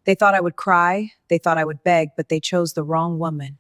They thought I would cry, they thought I would beg, but they chose the wrong woman.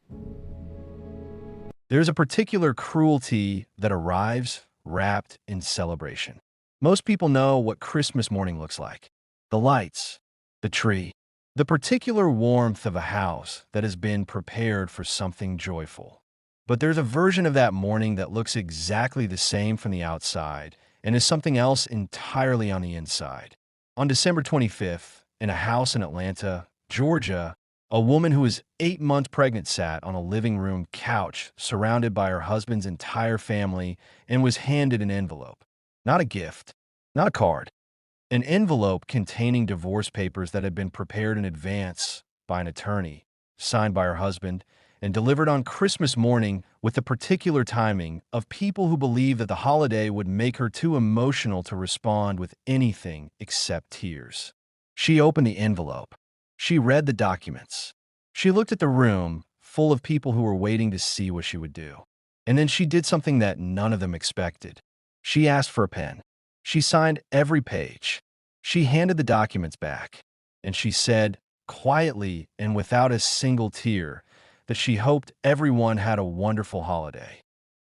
There's a particular cruelty that arrives wrapped in celebration. Most people know what Christmas morning looks like. The lights, the tree, the particular warmth of a house that has been prepared for something joyful. But there's a version of that morning that looks exactly the same from the outside and is something else entirely on the inside. On December 25th, in a house in Atlanta, Georgia, a woman who was 8 months pregnant sat on a living room couch surrounded by her husband's entire family and was handed an envelope. Not a gift, not a card, an envelope containing divorce papers that had been prepared in advance by an attorney, signed by her husband, and delivered on Christmas morning with the particular timing of people who believed that the holiday would make her too emotional to respond with anything except tears. She opened the envelope. She read the documents. She looked at the room, full of people who were waiting to see what she would do. And then she did something that none of them expected. She asked for a pen. She signed every page. She handed the documents back. And she said, quietly and without a single tear, that she hoped everyone had a wonderful holiday.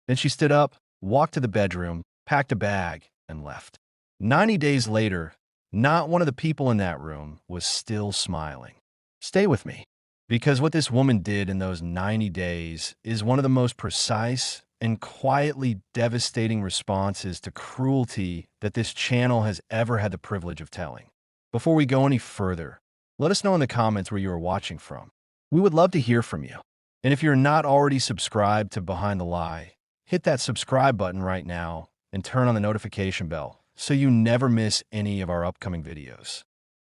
Then she stood up, walked to the bedroom, packed a bag, and left. 90 days later, not one of the people in that room was still smiling. Stay with me, because what this woman did in those 90 days is one of the most precise and quietly devastating responses to cruelty that this channel has ever had the privilege of telling. Before we go any further, let us know in the comments where you are watching from. We would love to hear from you. And if you're not already subscribed to Behind the Lie, hit that subscribe button right now and turn on the notification bell so you never miss any of our upcoming videos.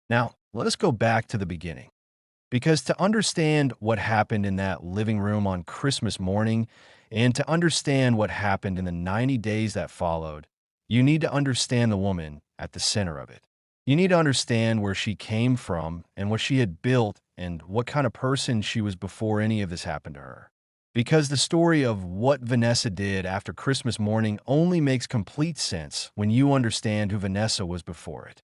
Now, let us go back to the beginning. Because to understand what happened in that living room on Christmas morning and to understand what happened in the 90 days that followed, you need to understand the woman at the center of it. You need to understand where she came from and what she had built and what kind of person she was before any of this happened to her. Because the story of what Vanessa did after Christmas morning only makes complete sense when you understand who Vanessa was before it.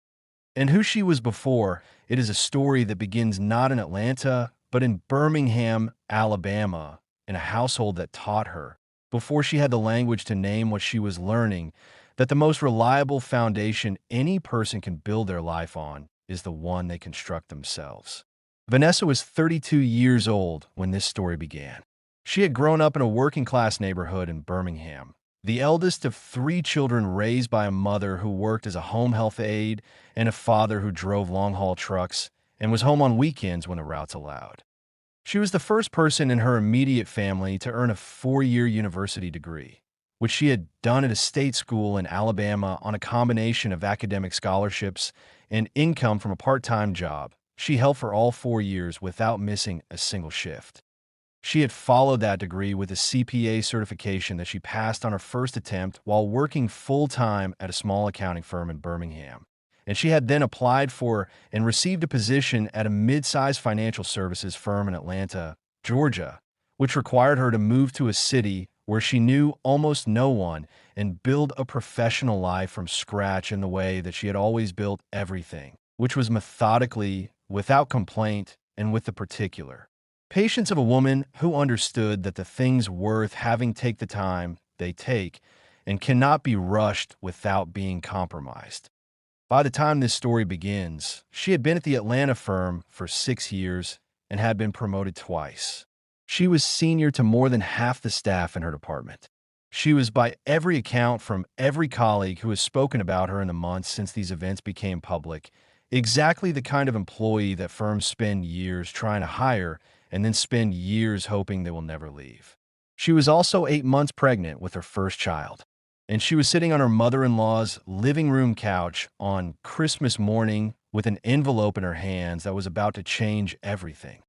And who she was before, it is a story that begins not in Atlanta, but in Birmingham, Alabama, in a household that taught her, before she had the language to name what she was learning, that the most reliable foundation any person can build their life on is the one they construct themselves. Vanessa was 32 years old when this story began. She had grown up in a working-class neighborhood in Birmingham, the eldest of 3 children raised by a mother who worked as a home health aide and a father who drove long-haul trucks and was home on weekends when the routes allowed. She was the first person in her immediate family to earn a 4-year university degree, which she had done at a state school in Alabama on a combination of academic scholarships and income from a part-time job she held for all 4 years without missing a single shift. She had followed that degree with a CPA certification that she passed on her first attempt while working full-time at a small accounting firm in Birmingham. And she had then applied for and received a position at a mid-sized financial services firm in Atlanta, Georgia, which required her to move to a city where she knew almost no one and build a professional life from scratch in the way that she had always built everything, which was methodically, without complaint, and with the particular patience of a woman who understood that the things worth having take the time they take and cannot be rushed without being compromised. By the time this story begins, she had been at the Atlanta firm for 6 years and had been promoted twice. She was senior to more than half the staff in her department. She was, by every account from every colleague who has spoken about her in the months since these events became public, exactly the kind of employee that firms spend years trying to hire and then spend years hoping they will never leave. She was also 8 months pregnant with her first child, and she was sitting on her mother-in-law's living room couch on Christmas morning with an envelope in her hands that was about to change everything.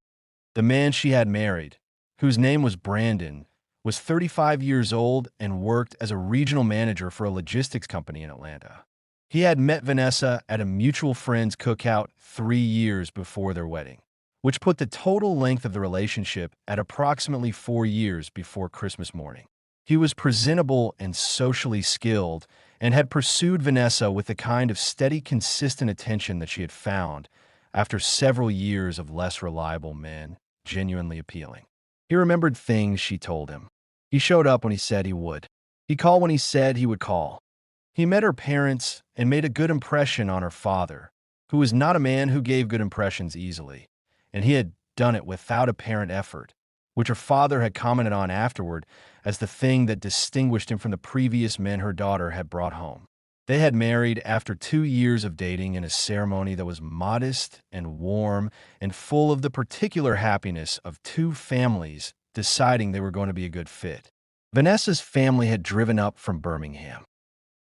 The man she had married, whose name was Brandon, was 35 years old and worked as a regional manager for a logistics company in Atlanta. He had met Vanessa at a mutual friend's cookout 3 years before their wedding, which put the total length of the relationship at approximately 4 years before Christmas morning. He was presentable and socially skilled and had pursued Vanessa with the kind of steady, consistent attention that she had found, after several years of less reliable men genuinely appealing. He remembered things she told him. He showed up when he said he would. He called when he said he would call. He met her parents and made a good impression on her father, who was not a man who gave good impressions easily, and he had done it without apparent effort, which her father had commented on afterward as the thing that distinguished him from the previous men her daughter had brought home. They had married after 2 years of dating in a ceremony that was modest and warm and full of the particular happiness of two families deciding they were going to be a good fit. Vanessa's family had driven up from Birmingham.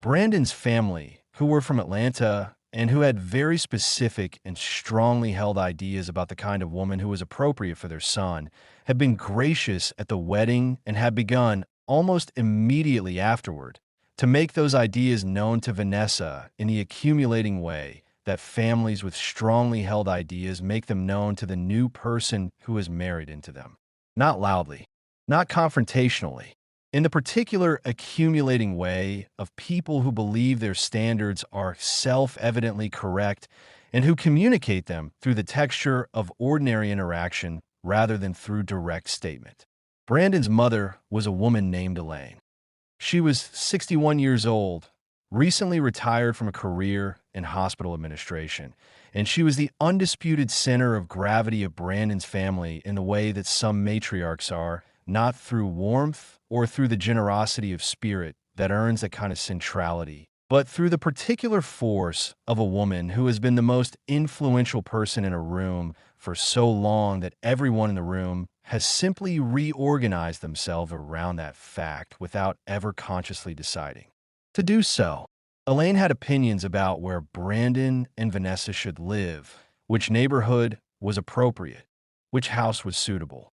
Brandon's family, who were from Atlanta and who had very specific and strongly held ideas about the kind of woman who was appropriate for their son, had been gracious at the wedding and had begun, almost immediately afterward, to make those ideas known to Vanessa in the accumulating way that families with strongly held ideas make them known to the new person who is married into them. Not loudly, not confrontationally, in the particular accumulating way of people who believe their standards are self-evidently correct and who communicate them through the texture of ordinary interaction rather than through direct statement. Brandon's mother was a woman named Elaine. She was 61 years old, recently retired from a career in hospital administration, and she was the undisputed center of gravity of Brandon's family in the way that some matriarchs are, not through warmth or through the generosity of spirit that earns that kind of centrality, but through the particular force of a woman who has been the most influential person in a room for so long that everyone in the room has simply reorganized themselves around that fact without ever consciously deciding to do so. Elaine had opinions about where Brandon and Vanessa should live, which neighborhood was appropriate, which house was suitable.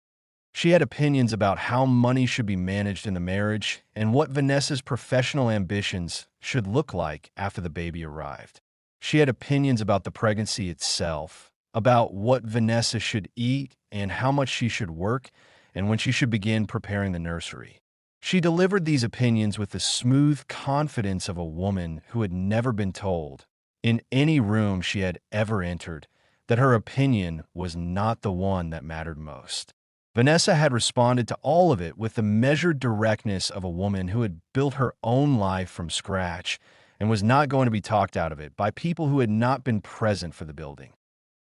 She had opinions about how money should be managed in the marriage and what Vanessa's professional ambitions should look like after the baby arrived. She had opinions about the pregnancy itself, about what Vanessa should eat and how much she should work and when she should begin preparing the nursery. She delivered these opinions with the smooth confidence of a woman who had never been told, in any room she had ever entered, that her opinion was not the one that mattered most. Vanessa had responded to all of it with the measured directness of a woman who had built her own life from scratch and was not going to be talked out of it by people who had not been present for the building.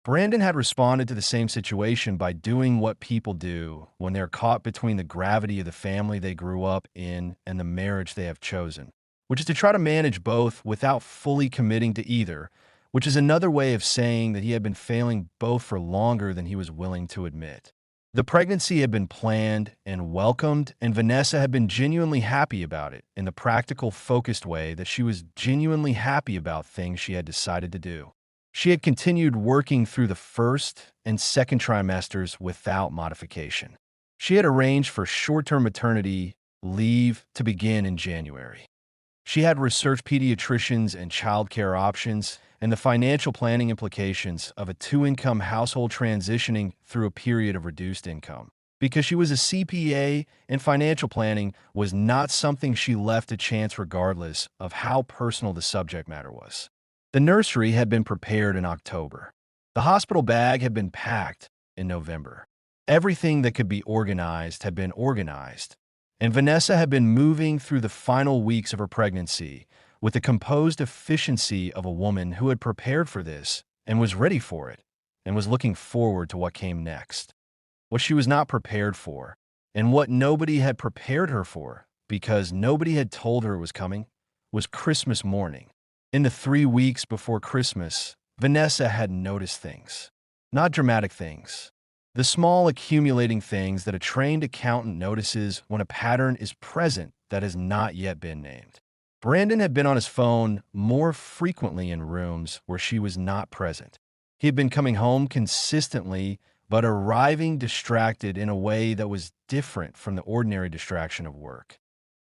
Brandon had responded to the same situation by doing what people do when they're caught between the gravity of the family they grew up in and the marriage they have chosen, which is to try to manage both without fully committing to either, which is another way of saying that he had been failing both for longer than he was willing to admit. The pregnancy had been planned and welcomed, and Vanessa had been genuinely happy about it in the practical, focused way that she was genuinely happy about things she had decided to do. She had continued working through the first and second trimesters without modification. She had arranged for short-term maternity leave to begin in January. She had researched pediatricians and childcare options and the financial planning implications of a two-income household transitioning through a period of reduced income. Because she was a CPA and financial planning was not something she left to chance regardless of how personal the subject matter was. The nursery had been prepared in October. The hospital bag had been packed in November. Everything that could be organized had been organized, and Vanessa had been moving through the final weeks of her pregnancy with the composed efficiency of a woman who had prepared for this and was ready for it and was looking forward to what came next. What she was not prepared for, and what nobody had prepared her for because nobody had told her it was coming, was Christmas morning. In the 3 weeks before Christmas, Vanessa had noticed things. Not dramatic things. The small accumulating things that a trained accountant notices when a pattern is present that has not yet been named. Brandon had been on his phone more frequently in rooms where she was not present. He had been coming home consistently, but arriving distracted in a way that was different from the ordinary distraction of work.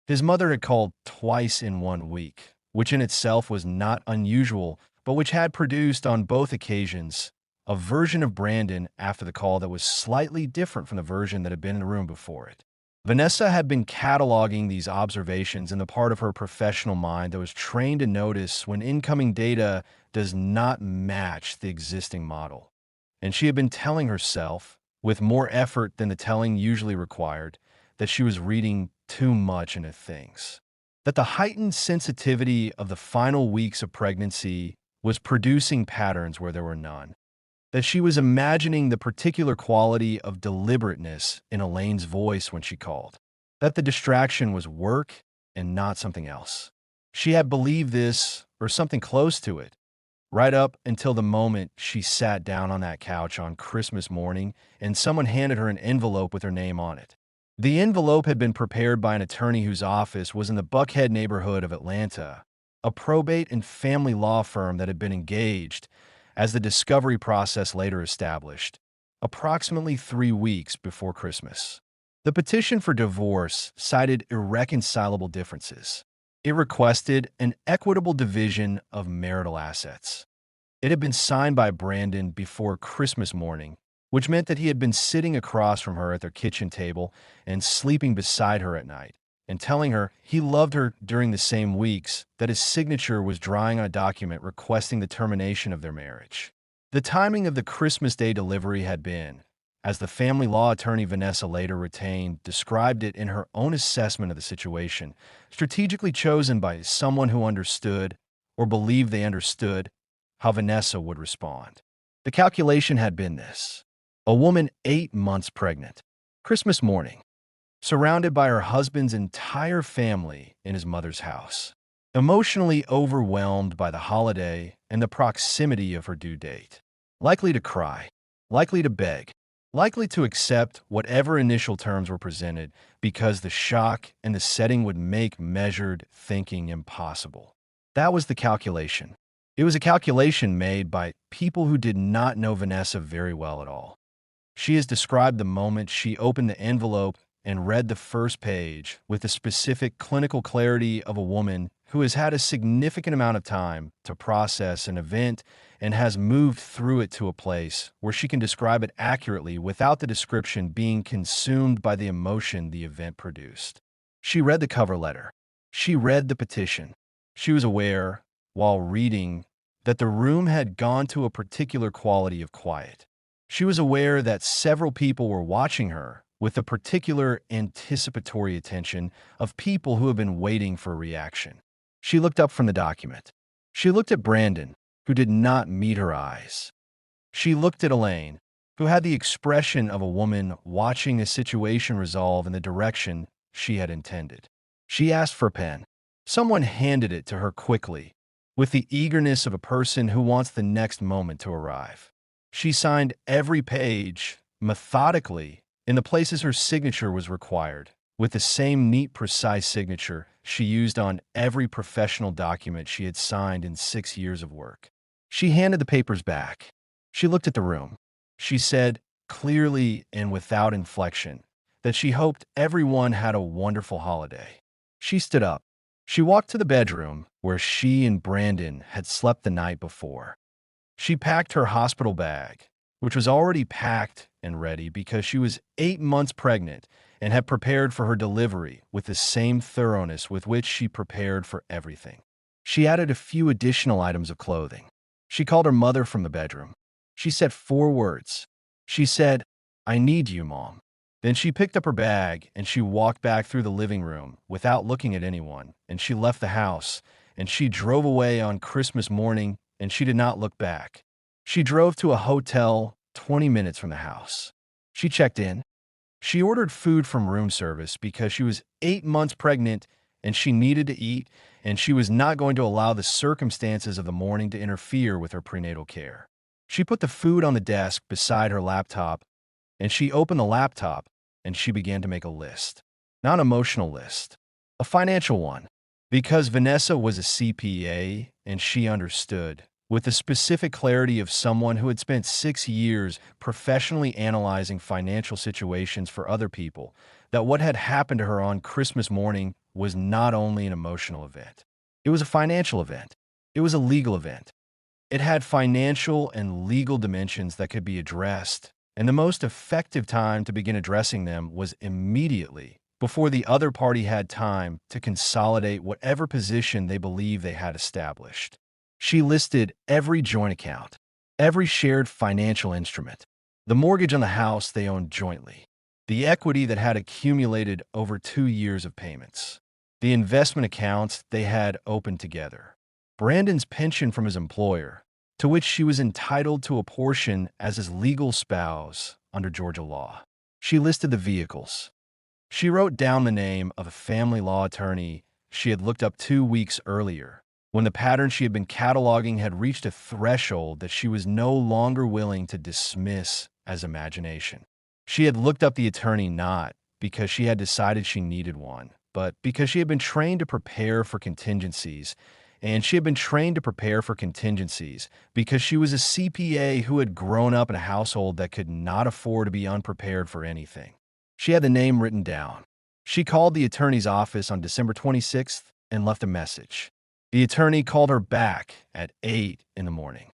His mother had called twice in 1 week, which in itself was not unusual, but which had produced on both occasions a version of Brandon after the call that was slightly different from the version that had been in the room before it. Vanessa had been cataloging these observations in the part of her professional mind that was trained to notice when incoming data does not match the existing model. And she had been telling herself, with more effort than the telling usually required, that she was reading too much into things. That the heightened sensitivity of the final weeks of pregnancy was producing patterns where there were none. That she was imagining the particular quality of deliberateness in Elaine's voice when she called. That the distraction was work and not something else. She had believed this, or something close to it, right up until the moment she sat down on that couch on Christmas morning and someone handed her an envelope with her name on it. The envelope had been prepared by an attorney whose office was in the Buckhead neighborhood of Atlanta, a probate and family law firm that had been engaged, as the discovery process later established, approximately 3 weeks before Christmas. The petition for divorce cited irreconcilable differences. It requested an equitable division of marital assets. It had been signed by Brandon before Christmas morning, which meant that he had been sitting across from her at their kitchen table and sleeping beside her at night, and telling her he loved her during the same weeks that his signature was drying on a document requesting the termination of their marriage. The timing of the Christmas Day delivery had been, as the family law attorney Vanessa later retained, described it in her own assessment of the situation, strategically chosen by someone who understood, or believed they understood, how Vanessa would respond. The calculation had been this: a woman 8 months pregnant, Christmas morning, surrounded by her husband's entire family in his mother's house, emotionally overwhelmed by the holiday and the proximity of her due date, likely to cry, likely to beg, likely to accept whatever initial terms were presented because the shock and the setting would make measured thinking impossible. That was the calculation. It was a calculation made by people who did not know Vanessa very well at all. She has described the moment she opened the envelope and read the first page with the specific clinical clarity of a woman who has had a significant amount of time to process an event and has moved through it to a place where she can describe it accurately without the description being consumed by the emotion the event produced. She read the cover letter. She read the petition. She was aware, while reading, that the room had gone to a particular quality of quiet. She was aware that several people were watching her with the particular anticipatory attention of people who have been waiting for a reaction. She looked up from the document. She looked at Brandon, who did not meet her eyes. She looked at Elaine, who had the expression of a woman watching a situation resolve in the direction she had intended. She asked for a pen. Someone handed it to her quickly, with the eagerness of a person who wants the next moment to arrive. She signed every page, methodically, in the places her signature was required, with the same neat, precise signature she used on every professional document she had signed in 6 years of work. She handed the papers back. She looked at the room. She said, clearly and without inflection, that she hoped everyone had a wonderful holiday. She stood up. She walked to the bedroom where she and Brandon had slept the night before. She packed her hospital bag, which was already packed and ready because she was 8 months pregnant and had prepared for her delivery with the same thoroughness with which she prepared for everything. She added a few additional items of clothing. She called her mother from the bedroom. She said 4 words. She said, "I need you, Mom." Then she picked up her bag and she walked back through the living room without looking at anyone, and she left the house, and she drove away on Christmas morning, and she did not look back. She drove to a hotel 20 minutes from the house. She checked in. She ordered food from room service because she was 8 months pregnant and she needed to eat, and she was not going to allow the circumstances of the morning to interfere with her prenatal care. She put the food on the desk beside her laptop, and she opened the laptop and she began to make a list. Not an emotional list, a financial one, because Vanessa was a CPA and she understood, with the specific clarity of someone who had spent 6 years professionally analyzing financial situations for other people, that what had happened to her on Christmas morning was not only an emotional event. It was a financial event. It was a legal event. It had financial and legal dimensions that could be addressed, and the most effective time to begin addressing them was immediately, before the other party had time to consolidate whatever position they believed they had established. She listed every joint account, every shared financial instrument, the mortgage on the house they owned jointly, the equity that had accumulated over 2 years of payments, the investment accounts they had opened together, Brandon's pension from his employer, to which she was entitled to a portion as his legal spouse under Georgia law. She listed the vehicles. She wrote down the name of a family law attorney she had looked up 2 weeks earlier, when the pattern she had been cataloging had reached a threshold that she was no longer willing to dismiss as imagination. She had looked up the attorney not because she had decided she needed one, but because she had been trained to prepare for contingencies. And she had been trained to prepare for contingencies because she was a CPA who had grown up in a household that could not afford to be unprepared for anything. She had the name written down. She called the attorney's office on December 26th and left a message. The attorney called her back at 8 in the morning.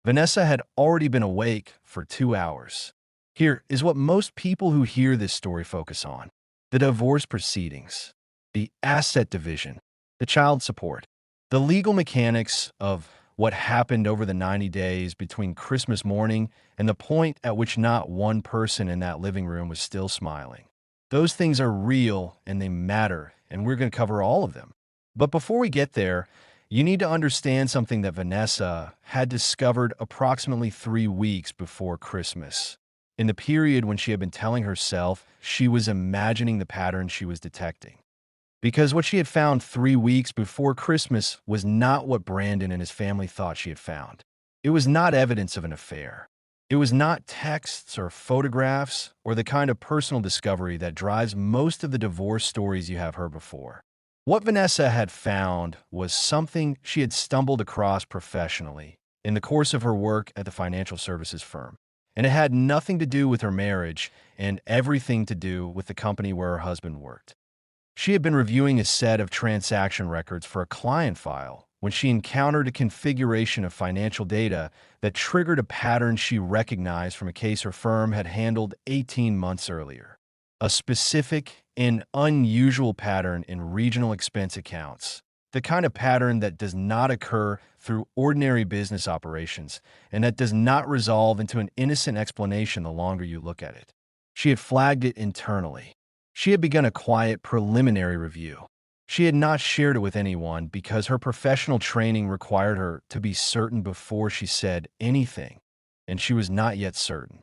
Vanessa had already been awake for 2 hours. Here is what most people who hear this story focus on: the divorce proceedings, the asset division, the child support, the legal mechanics of what happened over the 90 days between Christmas morning and the point at which not one person in that living room was still smiling. Those things are real and they matter, and we're going to cover all of them. But before we get there, you need to understand something that Vanessa had discovered approximately 3 weeks before Christmas. In the period when she had been telling herself she was imagining the pattern she was detecting. Because what she had found 3 weeks before Christmas was not what Brandon and his family thought she had found. It was not evidence of an affair. It was not texts or photographs or the kind of personal discovery that drives most of the divorce stories you have heard before. What Vanessa had found was something she had stumbled across professionally in the course of her work at the financial services firm. And it had nothing to do with her marriage and everything to do with the company where her husband worked. She had been reviewing a set of transaction records for a client file when she encountered a configuration of financial data that triggered a pattern she recognized from a case her firm had handled 18 months earlier. A specific and unusual pattern in regional expense accounts, the kind of pattern that does not occur through ordinary business operations and that does not resolve into an innocent explanation the longer you look at it. She had flagged it internally. She had begun a quiet preliminary review. She had not shared it with anyone because her professional training required her to be certain before she said anything, and she was not yet certain.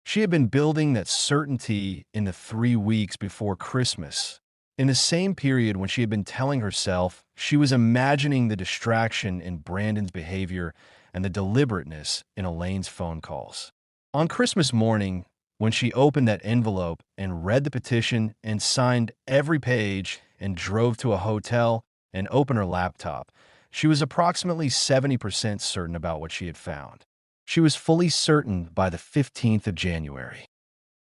She had been building that certainty in the 3 weeks before Christmas, in the same period when she had been telling herself she was imagining the distraction in Brandon's behavior and the deliberateness in Elaine's phone calls. On Christmas morning, when she opened that envelope and read the petition and signed every page and drove to a hotel and opened her laptop, she was approximately 70% certain about what she had found. She was fully certain by the 15th of January.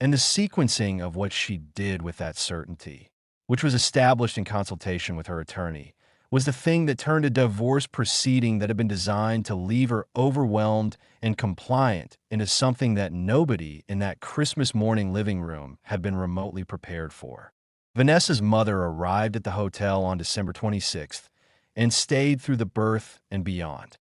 And the sequencing of what she did with that certainty, which was established in consultation with her attorney, was the thing that turned a divorce proceeding that had been designed to leave her overwhelmed and compliant into something that nobody in that Christmas morning living room had been remotely prepared for. Vanessa's mother arrived at the hotel on December 26th and stayed through the birth and beyond.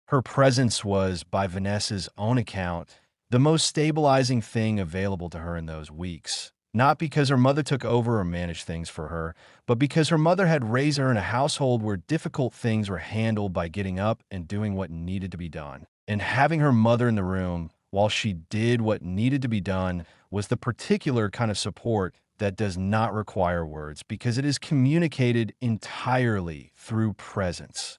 Her presence was, by Vanessa's own account, the most stabilizing thing available to her in those weeks. Not because her mother took over or managed things for her, but because her mother had raised her in a household where difficult things were handled by getting up and doing what needed to be done. And having her mother in the room while she did what needed to be done was the particular kind of support that does not require words because it is communicated entirely through presence.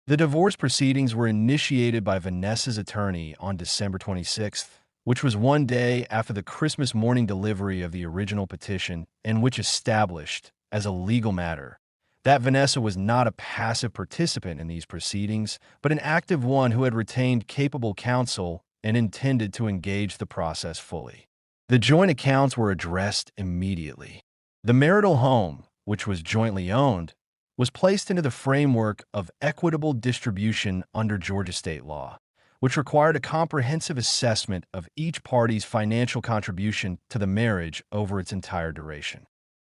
The divorce proceedings were initiated by Vanessa's attorney on December 26th, which was one day after the Christmas morning delivery of the original petition, and which established, as a legal matter, that Vanessa was not a passive participant in these proceedings, but an active one who had retained capable counsel and intended to engage the process fully. The joint accounts were addressed immediately. The marital home, which was jointly owned, was placed into the framework of equitable distribution under Georgia state law, which required a comprehensive assessment of each party's financial contribution to the marriage over its entire duration.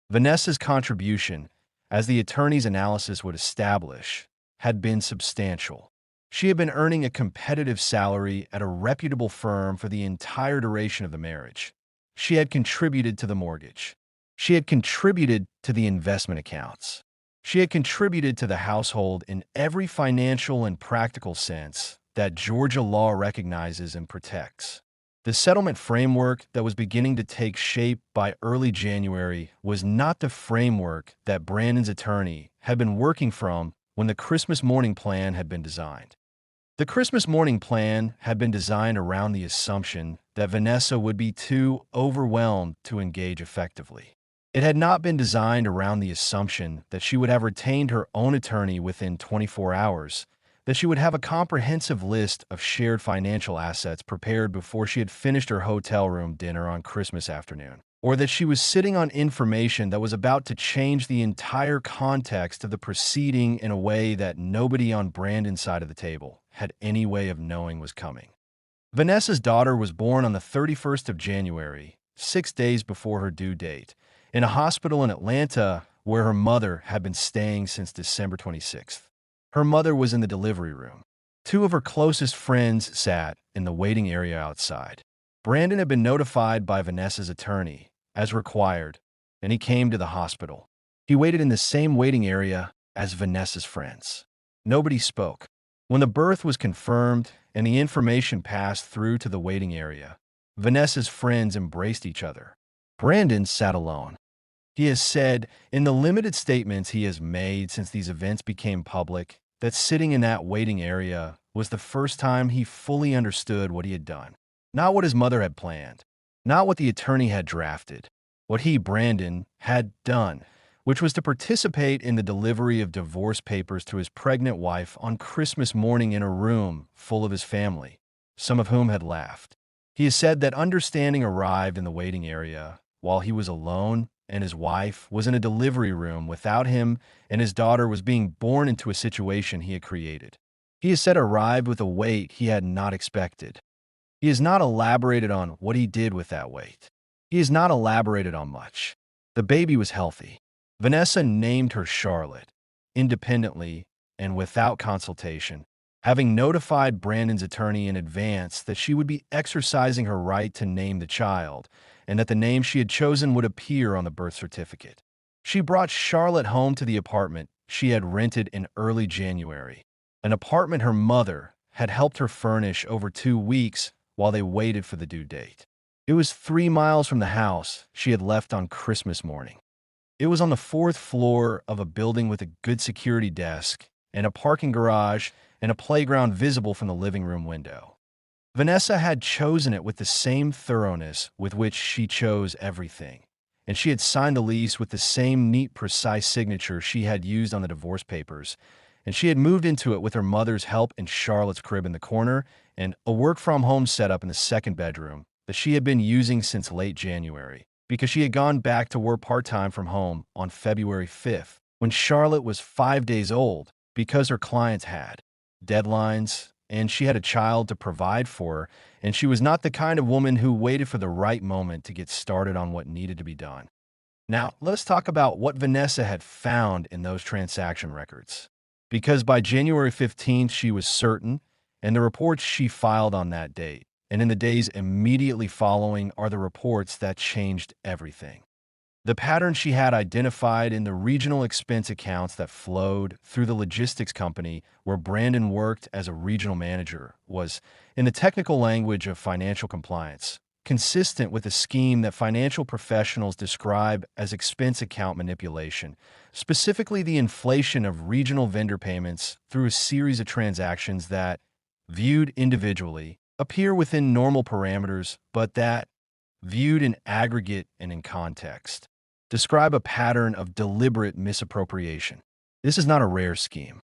Vanessa's contribution, as the attorney's analysis would establish, had been substantial. She had been earning a competitive salary at a reputable firm for the entire duration of the marriage. She had contributed to the mortgage. She had contributed to the investment accounts. She had contributed to the household in every financial and practical sense that Georgia law recognizes and protects. The settlement framework that was beginning to take shape by early January was not the framework that Brandon's attorney had been working from when the Christmas morning plan had been designed. The Christmas morning plan had been designed around the assumption that Vanessa would be too overwhelmed to engage effectively. It had not been designed around the assumption that she would have retained her own attorney within 24 hours, that she would have a comprehensive list of shared financial assets prepared before she had finished her hotel room dinner on Christmas afternoon, or that she was sitting on information that was about to change the entire context of the proceeding in a way that nobody on Brandon's side of the table had any way of knowing was coming. Vanessa's daughter was born on the 31st of January, 6 days before her due date, in a hospital in Atlanta where her mother had been staying since December 26th. Her mother was in the delivery room. Two of her closest friends sat in the waiting area outside. Brandon had been notified by Vanessa's attorney, as required, and he came to the hospital. He waited in the same waiting area as Vanessa's friends. Nobody spoke. When the birth was confirmed and the information passed through to the waiting area, Vanessa's friends embraced each other. Brandon sat alone. He has said, in the limited statements he has made since these events became public, that sitting in that waiting area was the first time he fully understood what he had done. Not what his mother had planned, not what the attorney had drafted, what he, Brandon, had done, which was to participate in the delivery of divorce papers to his pregnant wife on Christmas morning in a room full of his family, some of whom had laughed. He has said that understanding arrived in the waiting area while he was alone and his wife was in a delivery room without him, and his daughter was being born into a situation he had created. He has said arrived with a weight he had not expected. He has not elaborated on what he did with that weight. He has not elaborated on much. The baby was healthy. Vanessa named her Charlotte, independently and without consultation, having notified Brandon's attorney in advance that she would be exercising her right to name the child, and that the name she had chosen would appear on the birth certificate. She brought Charlotte home to the apartment she had rented in early January, an apartment her mother had helped her furnish over 2 weeks while they waited for the due date. It was 3 miles from the house she had left on Christmas morning. It was on the 4th floor of a building with a good security desk and a parking garage and a playground visible from the living room window. Vanessa had chosen it with the same thoroughness with which she chose everything, and she had signed the lease with the same neat, precise signature she had used on the divorce papers, and she had moved into it with her mother's help in Charlotte's crib in the corner and a work-from-home setup in the second bedroom that she had been using since late January, because she had gone back to work part-time from home on February 5th, when Charlotte was 5 days old, because her clients had deadlines, and she had a child to provide for her, and she was not the kind of woman who waited for the right moment to get started on what needed to be done. Now, let's talk about what Vanessa had found in those transaction records. Because by January 15th, she was certain, and the reports she filed on that date, and in the days immediately following, are the reports that changed everything. The pattern she had identified in the regional expense accounts that flowed through the logistics company where Brandon worked as a regional manager was, in the technical language of financial compliance, consistent with a scheme that financial professionals describe as expense account manipulation, specifically the inflation of regional vendor payments through a series of transactions that, viewed individually, appear within normal parameters, but that, viewed in aggregate and in context, describe a pattern of deliberate misappropriation. This is not a rare scheme.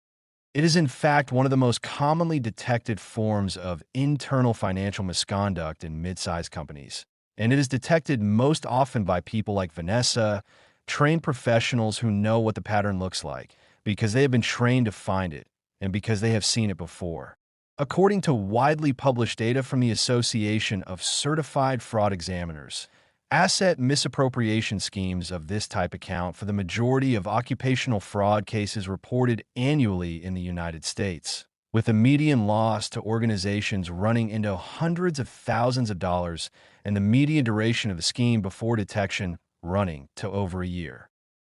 It is in fact one of the most commonly detected forms of internal financial misconduct in mid-sized companies, and it is detected most often by people like Vanessa, trained professionals who know what the pattern looks like, because they have been trained to find it, and because they have seen it before. According to widely published data from the Association of Certified Fraud Examiners, asset misappropriation schemes of this type account for the majority of occupational fraud cases reported annually in the United States. with a median loss to organizations running into hundreds of thousands of dollars and the median duration of the scheme before detection running to over a year.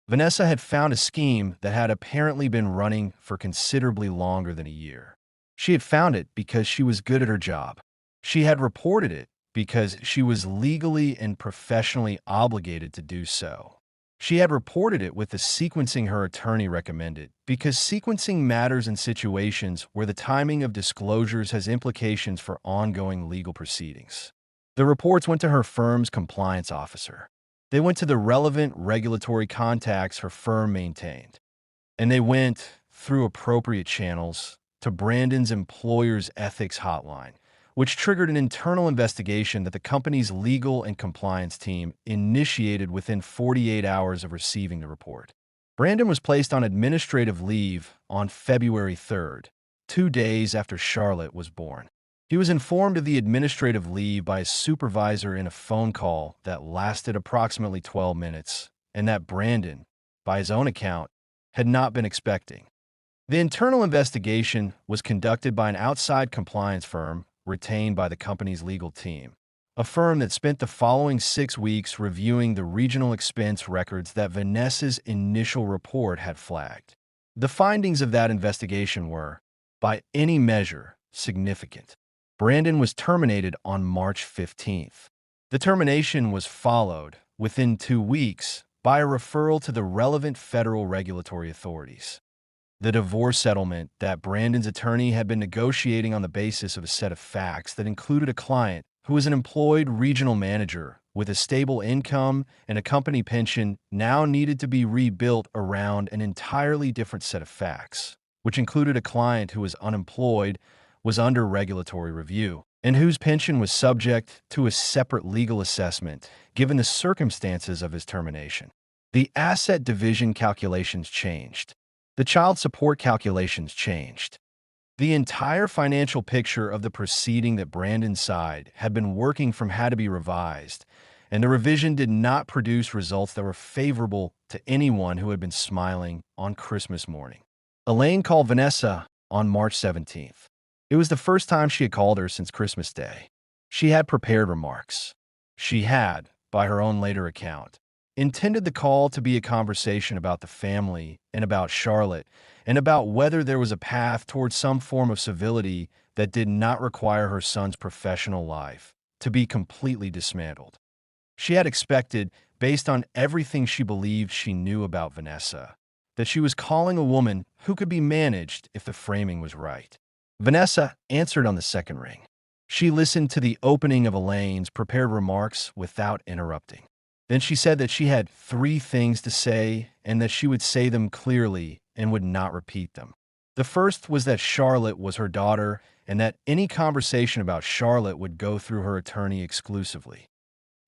Vanessa had found a scheme that had apparently been running for considerably longer than a year. She had found it because she was good at her job. She had reported it because she was legally and professionally obligated to do so. She had reported it with the sequencing her attorney recommended because sequencing matters in situations where the timing of disclosures has implications for ongoing legal proceedings. The reports went to her firm's compliance officer. They went to the relevant regulatory contacts her firm maintained. And they went, through appropriate channels, to Brandon's employer's ethics hotline, which triggered an internal investigation that the company's legal and compliance team initiated within 48 hours of receiving the report. Brandon was placed on administrative leave on February 3rd, 2 days after Charlotte was born. He was informed of the administrative leave by his supervisor in a phone call that lasted approximately 12 minutes, and that Brandon, by his own account, had not been expecting. The internal investigation was conducted by an outside compliance firm retained by the company's legal team, a firm that spent the following 6 weeks reviewing the regional expense records that Vanessa's initial report had flagged. The findings of that investigation were, by any measure, significant. Brandon was terminated on March 15th. The termination was followed, within 2 weeks, by a referral to the relevant federal regulatory authorities. The divorce settlement that Brandon's attorney had been negotiating on the basis of a set of facts that included a client who was an employed regional manager with a stable income and a company pension now needed to be rebuilt around an entirely different set of facts, which included a client who was unemployed, was under regulatory review, and whose pension was subject to a separate legal assessment given the circumstances of his termination. The asset division calculations changed. The child support calculations changed. The entire financial picture of the proceeding that Brandon's side had been working from had to be revised, and the revision did not produce results that were favorable to anyone who had been smiling on Christmas morning. Elaine called Vanessa on March 17th. It was the first time she had called her since Christmas Day. She had prepared remarks. She had, by her own later account, intended the call to be a conversation about the family and about Charlotte and about whether there was a path towards some form of civility that did not require her son's professional life to be completely dismantled. She had expected, based on everything she believed she knew about Vanessa, that she was calling a woman who could be managed if the framing was right. Vanessa answered on the second ring. She listened to the opening of Elaine's prepared remarks without interrupting. Then she said that she had 3 things to say and that she would say them clearly and would not repeat them. The first was that Charlotte was her daughter and that any conversation about Charlotte would go through her attorney exclusively.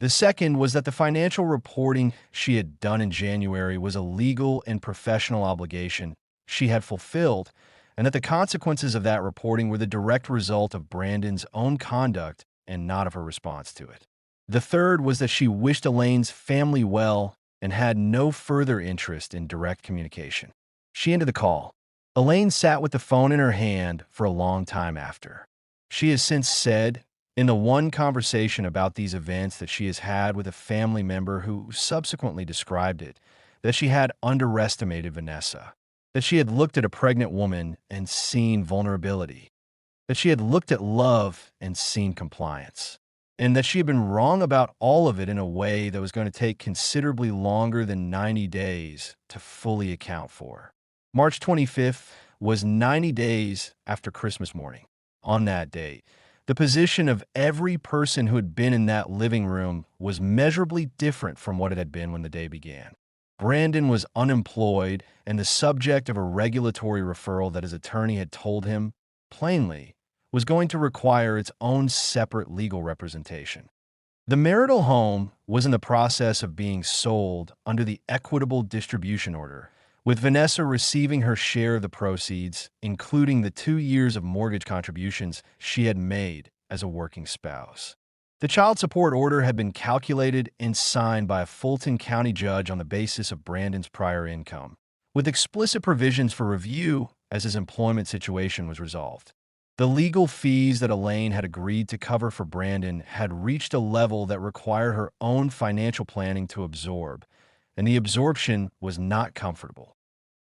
The second was that the financial reporting she had done in January was a legal and professional obligation she had fulfilled, and that the consequences of that reporting were the direct result of Brandon's own conduct and not of her response to it. The third was that she wished Elaine's family well and had no further interest in direct communication. She ended the call. Elaine sat with the phone in her hand for a long time after. She has since said, in the one conversation about these events that she has had with a family member who subsequently described it, that she had underestimated Vanessa, that she had looked at a pregnant woman and seen vulnerability, that she had looked at love and seen compliance, and that she had been wrong about all of it in a way that was going to take considerably longer than 90 days to fully account for. March 25th was 90 days after Christmas morning. On that day, the position of every person who had been in that living room was measurably different from what it had been when the day began. Brandon was unemployed and the subject of a regulatory referral that his attorney had told him, plainly, was going to require its own separate legal representation. The marital home was in the process of being sold under the equitable distribution order, with Vanessa receiving her share of the proceeds, including the 2 years of mortgage contributions she had made as a working spouse. The child support order had been calculated and signed by a Fulton County judge on the basis of Brandon's prior income, with explicit provisions for review as his employment situation was resolved. The legal fees that Elaine had agreed to cover for Brandon had reached a level that required her own financial planning to absorb, and the absorption was not comfortable.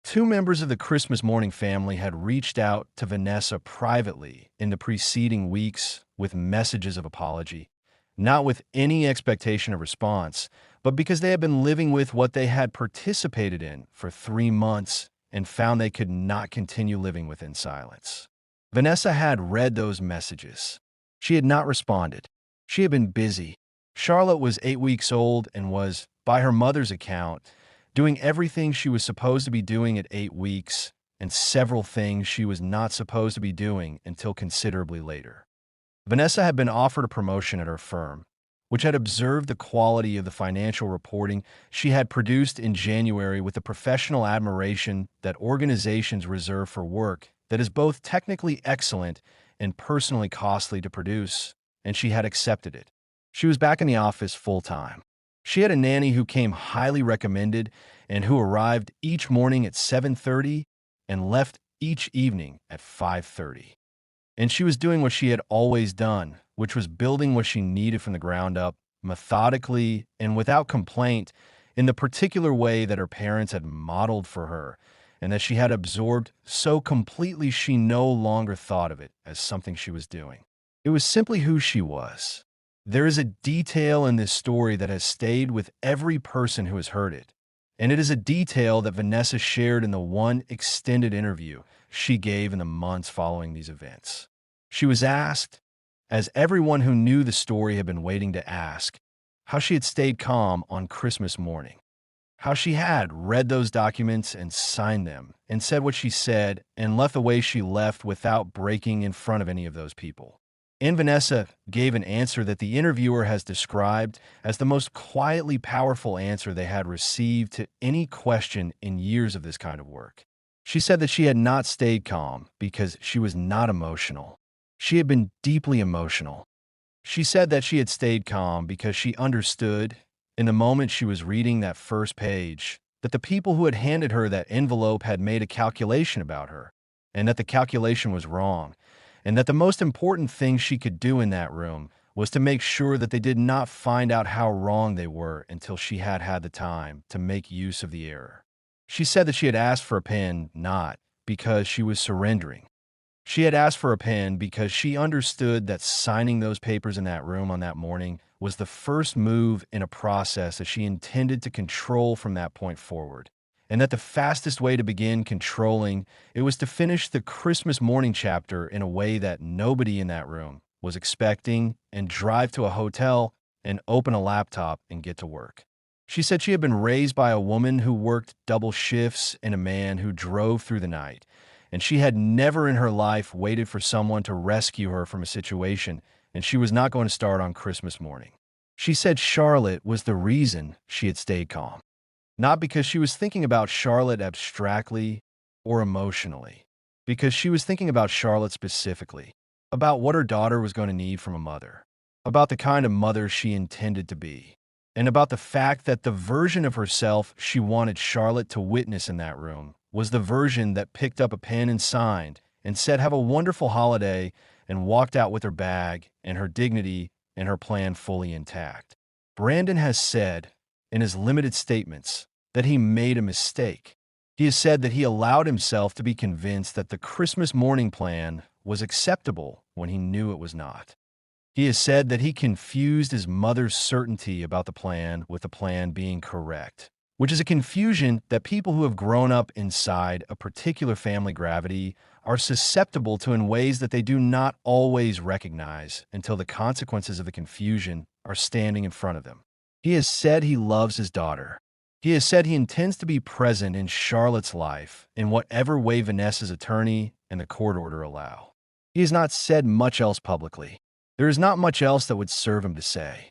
Two members of the Christmas morning family had reached out to Vanessa privately in the preceding weeks with messages of apology, not with any expectation of response, but because they had been living with what they had participated in for 3 months and found they could not continue living within silence. Vanessa had read those messages. She had not responded. She had been busy. Charlotte was 8 weeks old and was, by her mother's account, doing everything she was supposed to be doing at 8 weeks and several things she was not supposed to be doing until considerably later. Vanessa had been offered a promotion at her firm, which had observed the quality of the financial reporting she had produced in January with the professional admiration that organizations reserve for work that is both technically excellent and personally costly to produce, and she had accepted it. She was back in the office full-time. She had a nanny who came highly recommended and who arrived each morning at 7:30 and left each evening at 5:30. And she was doing what she had always done, which was building what she needed from the ground up, methodically and without complaint, in the particular way that her parents had modeled for her, and that she had absorbed so completely she no longer thought of it as something she was doing. It was simply who she was. There is a detail in this story that has stayed with every person who has heard it, and it is a detail that Vanessa shared in the one extended interview she gave in the months following these events. She was asked, as everyone who knew the story had been waiting to ask, how she had stayed calm on Christmas morning, how she had read those documents and signed them and said what she said and left the way she left without breaking in front of any of those people. And Vanessa gave an answer that the interviewer has described as the most quietly powerful answer they had received to any question in years of this kind of work. She said that she had not stayed calm because she was not emotional. She had been deeply emotional. She said that she had stayed calm because she understood, in the moment she was reading that first page, that the people who had handed her that envelope had made a calculation about her, and that the calculation was wrong, and that the most important thing she could do in that room was to make sure that they did not find out how wrong they were until she had had the time to make use of the error. She said that she had asked for a pen not because she was surrendering. She had asked for a pen because she understood that signing those papers in that room on that morning was the first move in a process that she intended to control from that point forward, and that the fastest way to begin controlling it was to finish the Christmas morning chapter in a way that nobody in that room was expecting and drive to a hotel and open a laptop and get to work. She said she had been raised by a woman who worked double shifts and a man who drove through the night, and she had never in her life waited for someone to rescue her from a situation, and she was not going to start on Christmas morning. She said Charlotte was the reason she had stayed calm, not because she was thinking about Charlotte abstractly or emotionally, because she was thinking about Charlotte specifically, about what her daughter was going to need from a mother, about the kind of mother she intended to be, and about the fact that the version of herself she wanted Charlotte to witness in that room was the version that picked up a pen and signed and said, "Have a wonderful holiday," and walked out with her bag and her dignity and her plan fully intact. Brandon has said, in his limited statements, that he made a mistake. He has said that he allowed himself to be convinced that the Christmas morning plan was acceptable when he knew it was not. He has said that he confused his mother's certainty about the plan with the plan being correct, which is a confusion that people who have grown up inside a particular family gravity are susceptible to in ways that they do not always recognize until the consequences of the confusion are standing in front of them. He has said he loves his daughter. He has said he intends to be present in Charlotte's life in whatever way Vanessa's attorney and the court order allow. He has not said much else publicly. There is not much else that would serve him to say.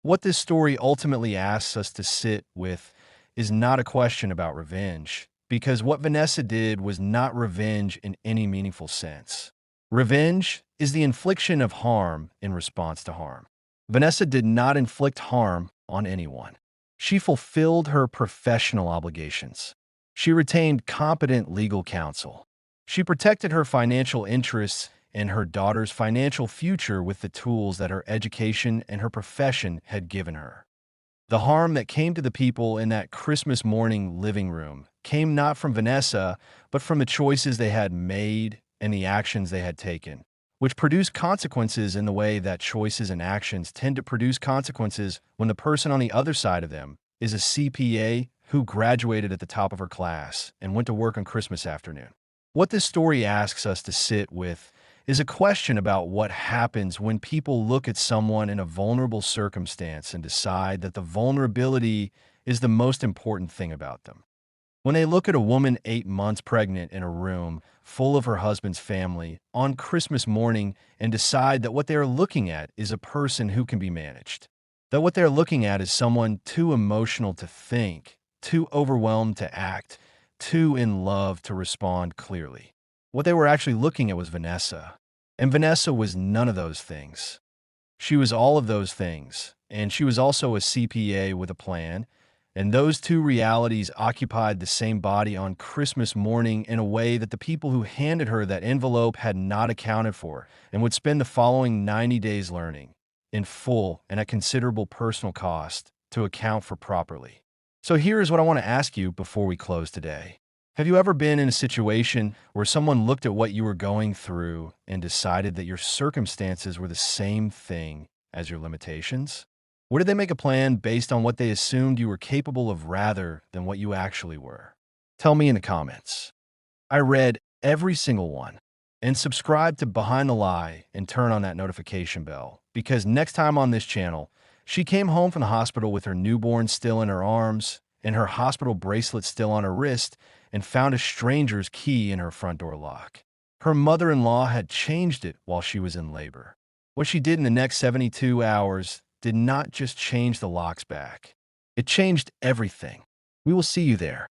What this story ultimately asks us to sit with is not a question about revenge, because what Vanessa did was not revenge in any meaningful sense. Revenge is the infliction of harm in response to harm. Vanessa did not inflict harm on anyone. She fulfilled her professional obligations. She retained competent legal counsel. She protected her financial interests and her daughter's financial future with the tools that her education and her profession had given her. The harm that came to the people in that Christmas morning living room came not from Vanessa, but from the choices they had made and the actions they had taken, which produced consequences in the way that choices and actions tend to produce consequences when the person on the other side of them is a CPA who graduated at the top of her class and went to work on Christmas afternoon. What this story asks us to sit with is a question about what happens when people look at someone in a vulnerable circumstance and decide that the vulnerability is the most important thing about them. When they look at a woman 8 months pregnant in a room full of her husband's family on Christmas morning and decide that what they are looking at is a person who can be managed, that what they're looking at is someone too emotional to think, too overwhelmed to act, too in love to respond clearly. What they were actually looking at was Vanessa. And Vanessa was none of those things. She was all of those things, and she was also a CPA with a plan, and those two realities occupied the same body on Christmas morning in a way that the people who handed her that envelope had not accounted for and would spend the following 90 days learning, in full and at considerable personal cost, to account for properly. So here's what I want to ask you before we close today. Have you ever been in a situation where someone looked at what you were going through and decided that your circumstances were the same thing as your limitations? Or did they make a plan based on what they assumed you were capable of rather than what you actually were? Tell me in the comments. I read every single one. And subscribe to Behind the Lie and turn on that notification bell, because next time on this channel, she came home from the hospital with her newborn still in her arms and her hospital bracelet still on her wrist, and found a stranger's key in her front door lock. Her mother-in-law had changed it while she was in labor. What she did in the next 72 hours did not just change the locks back. It changed everything. We will see you there.